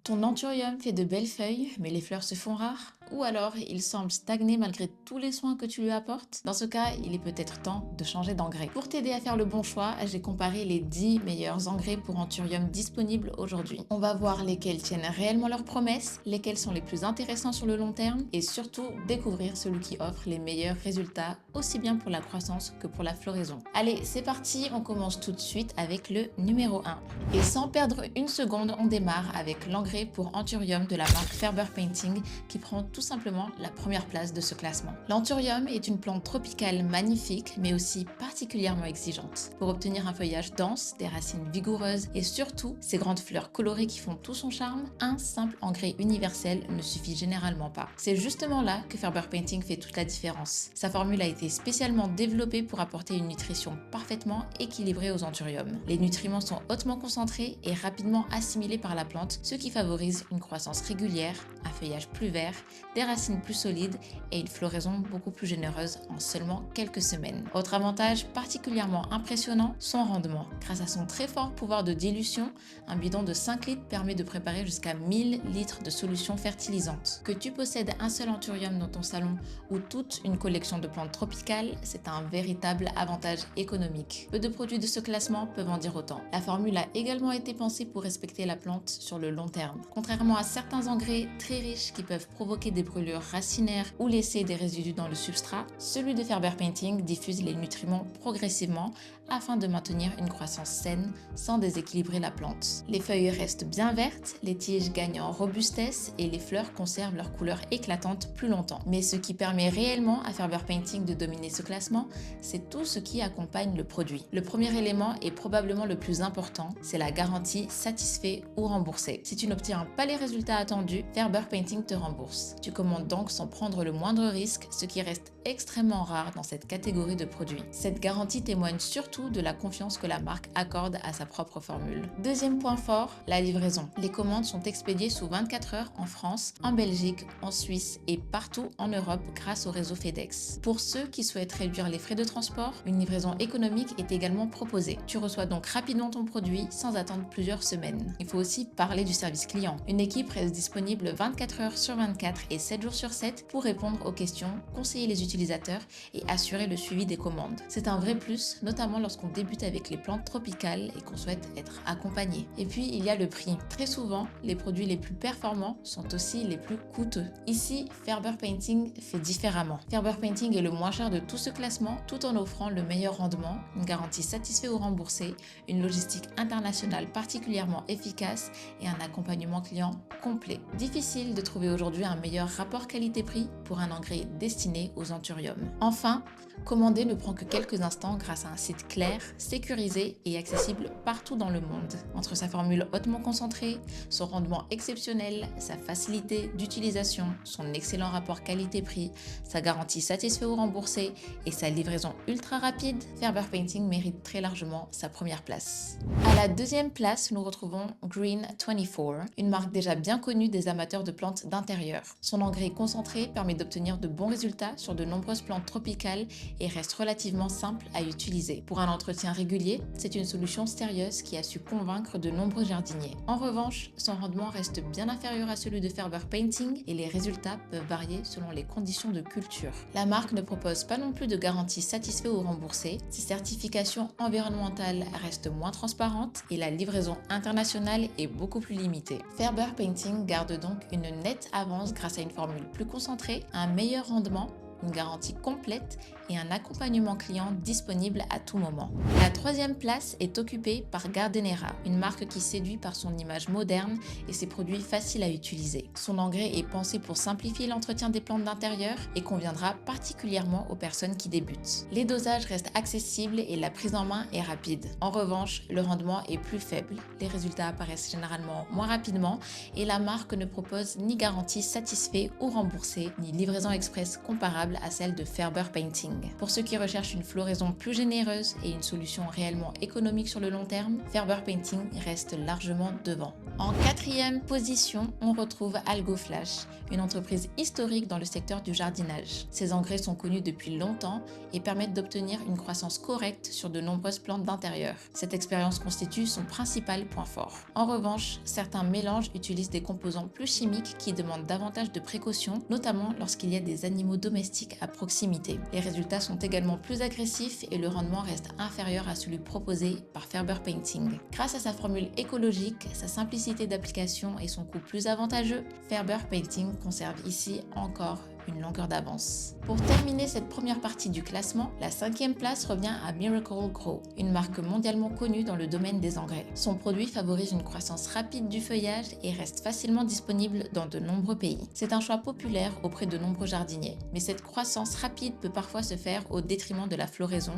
Ton anthurium fait de belles feuilles, mais les fleurs se font rares? Ou alors il semble stagner malgré tous les soins que tu lui apportes? Dans ce cas, il est peut-être temps de changer d'engrais. Pour t'aider à faire le bon choix, j'ai comparé les 10 meilleurs engrais pour anthurium disponibles aujourd'hui. On va voir lesquels tiennent réellement leurs promesses, lesquels sont les plus intéressants sur le long terme et surtout découvrir celui qui offre les meilleurs résultats, aussi bien pour la croissance que pour la floraison. Allez, c'est parti, on commence tout de suite avec le numéro 1. Et sans perdre une seconde, on démarre avec l'engrais pour anthurium de la marque Ferber Painting qui prend tout simplement la première place de ce classement. L'anthurium est une plante tropicale magnifique mais aussi particulièrement exigeante. Pour obtenir un feuillage dense, des racines vigoureuses et surtout ces grandes fleurs colorées qui font tout son charme, un simple engrais universel ne suffit généralement pas. C'est justement là que Ferber Painting fait toute la différence. Sa formule a été spécialement développée pour apporter une nutrition parfaitement équilibrée aux anthuriums. Les nutriments sont hautement concentrés et rapidement assimilés par la plante, ce qui favorise une croissance régulière, un feuillage plus vert, des racines plus solides et une floraison beaucoup plus généreuse en seulement quelques semaines. Autre avantage particulièrement impressionnant, son rendement. Grâce à son très fort pouvoir de dilution, un bidon de 5 litres permet de préparer jusqu'à 1000 litres de solution fertilisante. Que tu possèdes un seul anthurium dans ton salon ou toute une collection de plantes tropicales, c'est un véritable avantage économique. Peu de produits de ce classement peuvent en dire autant. La formule a également été pensée pour respecter la plante sur le long terme. Contrairement à certains engrais très riches qui peuvent provoquer des brûlures racinaires ou laisser des résidus dans le substrat, celui de Ferber Painting diffuse les nutriments progressivement afin de maintenir une croissance saine sans déséquilibrer la plante. Les feuilles restent bien vertes, les tiges gagnent en robustesse et les fleurs conservent leur couleur éclatante plus longtemps. Mais ce qui permet réellement à Ferber Painting de dominer ce classement, c'est tout ce qui accompagne le produit. Le premier élément est probablement le plus important, c'est la garantie satisfait ou remboursé. Si tu n'obtiens pas les résultats attendus, Ferber Painting te rembourse. Tu commandes donc sans prendre le moindre risque, ce qui reste extrêmement rare dans cette catégorie de produits. Cette garantie témoigne surtout de la confiance que la marque accorde à sa propre formule. Deuxième point fort, la livraison. Les commandes sont expédiées sous 24 heures en France, en Belgique, en Suisse et partout en Europe grâce au réseau FedEx. Pour ceux qui souhaitent réduire les frais de transport, une livraison économique est également proposée. Tu reçois donc rapidement ton produit sans attendre plusieurs semaines. Il faut aussi parler du service client. Une équipe reste disponible 24 heures sur 24 et 7 jours sur 7 pour répondre aux questions, conseiller les utilisateurs et assurer le suivi des commandes. C'est un vrai plus, notamment lorsqu'on débute avec les plantes tropicales et qu'on souhaite être accompagné. Et puis, il y a le prix. Très souvent, les produits les plus performants sont aussi les plus coûteux. Ici, Ferber Painting fait différemment. Ferber Painting est le moins cher de tout ce classement, tout en offrant le meilleur rendement, une garantie satisfait ou remboursée, une logistique internationale particulièrement efficace et un accompagnement client complet. Difficile de trouver aujourd'hui un meilleur rapport qualité-prix pour un engrais destiné aux anthuriums. Enfin, commander ne prend que quelques instants grâce à un site clair, sécurisé et accessible partout dans le monde. Entre sa formule hautement concentrée, son rendement exceptionnel, sa facilité d'utilisation, son excellent rapport qualité-prix, sa garantie satisfait ou remboursée et sa livraison ultra rapide, Ferber Painting mérite très largement sa première place. À la deuxième place, nous retrouvons Green 24, une marque déjà bien connue des amateurs de plantes d'intérieur. Son engrais concentré permet d'obtenir de bons résultats sur de nombreuses plantes tropicales et reste relativement simple à utiliser. Pour un entretien régulier, c'est une solution sérieuse qui a su convaincre de nombreux jardiniers. En revanche, son rendement reste bien inférieur à celui de Ferber Painting et les résultats peuvent varier selon les conditions de culture. La marque ne propose pas non plus de garantie satisfait ou remboursée, ses certifications environnementales restent moins transparentes et la livraison internationale est beaucoup plus limitée. Ferber Painting garde donc une nette avance grâce à une formule plus concentrée, un meilleur rendement, une garantie complète et un accompagnement client disponible à tout moment. La troisième place est occupée par Gardenera, une marque qui séduit par son image moderne et ses produits faciles à utiliser. Son engrais est pensé pour simplifier l'entretien des plantes d'intérieur et conviendra particulièrement aux personnes qui débutent. Les dosages restent accessibles et la prise en main est rapide. En revanche, le rendement est plus faible, les résultats apparaissent généralement moins rapidement et la marque ne propose ni garantie satisfait ou remboursée, ni livraison express comparable comparable à celle de Ferber Painting. Pour ceux qui recherchent une floraison plus généreuse et une solution réellement économique sur le long terme, Ferber Painting reste largement devant. En quatrième position, on retrouve AlgoFlash, une entreprise historique dans le secteur du jardinage. Ces engrais sont connus depuis longtemps et permettent d'obtenir une croissance correcte sur de nombreuses plantes d'intérieur. Cette expérience constitue son principal point fort. En revanche, certains mélanges utilisent des composants plus chimiques qui demandent davantage de précautions, notamment lorsqu'il y a des animaux domestiques à proximité. Les résultats sont également plus agressifs et le rendement reste inférieur à celui proposé par Ferber Painting. Grâce à sa formule écologique, sa simplicité d'application et son coût plus avantageux, Ferber Painting conserve ici encore une longueur d'avance. Pour terminer cette première partie du classement, la 5e place revient à Miracle Grow, une marque mondialement connue dans le domaine des engrais. Son produit favorise une croissance rapide du feuillage et reste facilement disponible dans de nombreux pays. C'est un choix populaire auprès de nombreux jardiniers, mais cette croissance rapide peut parfois se faire au détriment de la floraison,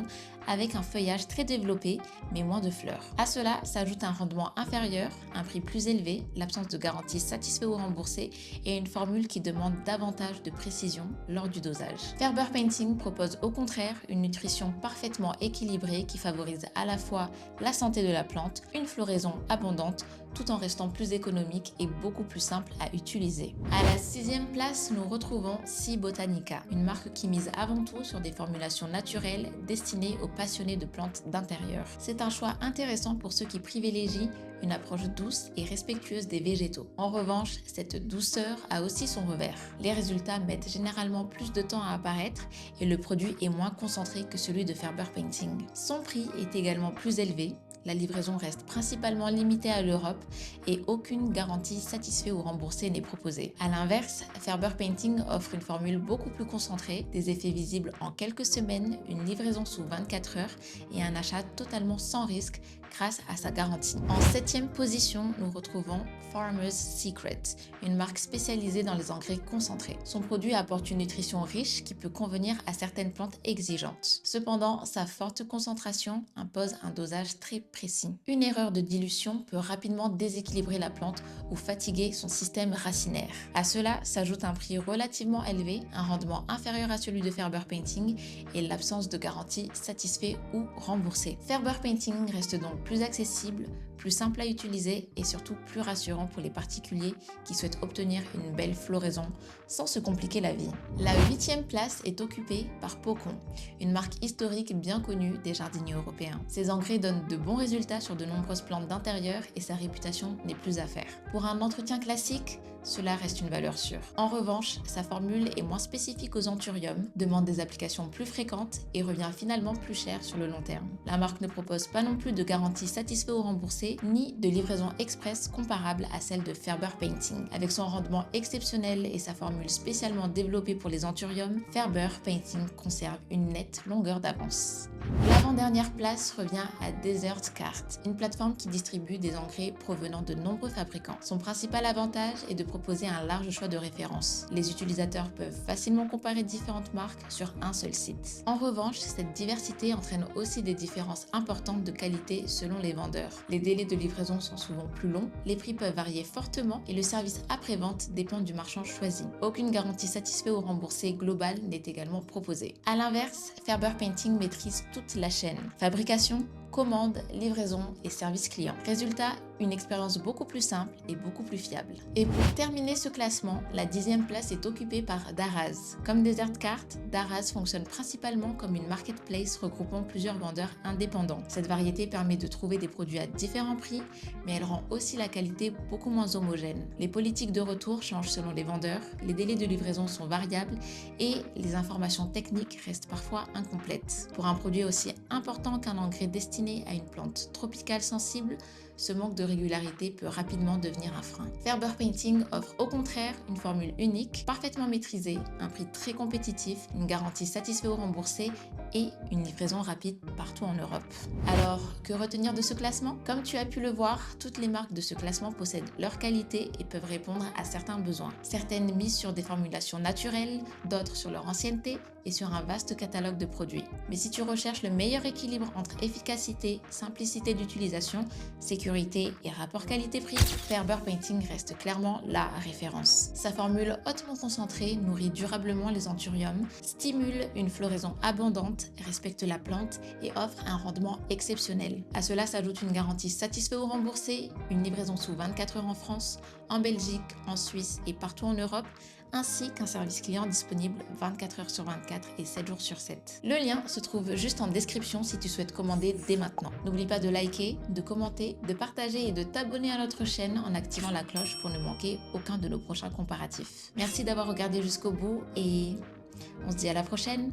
avec un feuillage très développé mais moins de fleurs. À cela s'ajoute un rendement inférieur, un prix plus élevé, l'absence de garantie satisfait ou remboursée et une formule qui demande davantage de précision lors du dosage. Ferber Painting propose au contraire une nutrition parfaitement équilibrée qui favorise à la fois la santé de la plante, une floraison abondante, tout en restant plus économique et beaucoup plus simple à utiliser. À la 6e place, nous retrouvons Sea Botanica, une marque qui mise avant tout sur des formulations naturelles destinées aux passionnés de plantes d'intérieur. C'est un choix intéressant pour ceux qui privilégient une approche douce et respectueuse des végétaux. En revanche, cette douceur a aussi son revers. Les résultats mettent généralement plus de temps à apparaître et le produit est moins concentré que celui de Ferber Painting. Son prix est également plus élevé. La livraison reste principalement limitée à l'Europe et aucune garantie satisfaite ou remboursée n'est proposée. A l'inverse, Ferber Painting offre une formule beaucoup plus concentrée, des effets visibles en quelques semaines, une livraison sous 24 heures et un achat totalement sans risque grâce à sa garantie. En 7e position, nous retrouvons Farmer's Secret, une marque spécialisée dans les engrais concentrés. Son produit apporte une nutrition riche qui peut convenir à certaines plantes exigeantes. Cependant, sa forte concentration impose un dosage très précis. Une erreur de dilution peut rapidement déséquilibrer la plante ou fatiguer son système racinaire. À cela s'ajoute un prix relativement élevé, un rendement inférieur à celui de Ferber Painting et l'absence de garantie satisfait ou remboursée. Ferber Painting reste donc plus accessible, plus simple à utiliser et surtout plus rassurant pour les particuliers qui souhaitent obtenir une belle floraison sans se compliquer la vie. La 8e place est occupée par Pocon, une marque historique bien connue des jardiniers européens. Ses engrais donnent de bons résultats sur de nombreuses plantes d'intérieur et sa réputation n'est plus à faire. Pour un entretien classique, cela reste une valeur sûre. En revanche, sa formule est moins spécifique aux anthuriums, demande des applications plus fréquentes et revient finalement plus cher sur le long terme. La marque ne propose pas non plus de garantie satisfait ou remboursée, ni de livraison express comparable à celle de Ferber Painting. Avec son rendement exceptionnel et sa formule spécialement développée pour les anthuriums, Ferber Painting conserve une nette longueur d'avance. L'avant-dernière place revient à DesertCart, une plateforme qui distribue des engrais provenant de nombreux fabricants. Son principal avantage est de proposer un large choix de références. Les utilisateurs peuvent facilement comparer différentes marques sur un seul site. En revanche, cette diversité entraîne aussi des différences importantes de qualité selon les vendeurs. Les délais de livraison sont souvent plus longs, les prix peuvent varier fortement et le service après-vente dépend du marchand choisi. Aucune garantie satisfaite ou remboursée globale n'est également proposée. A l'inverse, Ferber Painting maîtrise toute la chaîne. Fabrication, commande, livraison et service client. Résultat, une expérience beaucoup plus simple et beaucoup plus fiable. Et pour terminer ce classement, la 10e place est occupée par Daraz. Comme DesertCart, Daraz fonctionne principalement comme une marketplace regroupant plusieurs vendeurs indépendants. Cette variété permet de trouver des produits à différents prix, mais elle rend aussi la qualité beaucoup moins homogène. Les politiques de retour changent selon les vendeurs, les délais de livraison sont variables et les informations techniques restent parfois incomplètes. Pour un produit aussi important qu'un engrais destiné à une plante tropicale sensible, ce manque de régularité peut rapidement devenir un frein. Ferber Painting offre au contraire une formule unique, parfaitement maîtrisée, un prix très compétitif, une garantie satisfaite ou remboursée et une livraison rapide partout en Europe. Alors, que retenir de ce classement? Comme tu as pu le voir, toutes les marques de ce classement possèdent leur qualité et peuvent répondre à certains besoins. Certaines misent sur des formulations naturelles, d'autres sur leur ancienneté et sur un vaste catalogue de produits. Mais si tu recherches le meilleur équilibre entre efficacité et simplicité d'utilisation, ces sécurité et rapport qualité-prix, Ferber Painting reste clairement la référence. Sa formule hautement concentrée nourrit durablement les anthuriums, stimule une floraison abondante, respecte la plante et offre un rendement exceptionnel. À cela s'ajoute une garantie satisfait ou remboursée, une livraison sous 24 heures en France, en Belgique, en Suisse et partout en Europe, ainsi qu'un service client disponible 24 heures sur 24 et 7 jours sur 7. Le lien se trouve juste en description si tu souhaites commander dès maintenant. N'oublie pas de liker, de commenter, de partager et de t'abonner à notre chaîne en activant la cloche pour ne manquer aucun de nos prochains comparatifs. Merci d'avoir regardé jusqu'au bout et on se dit à la prochaine!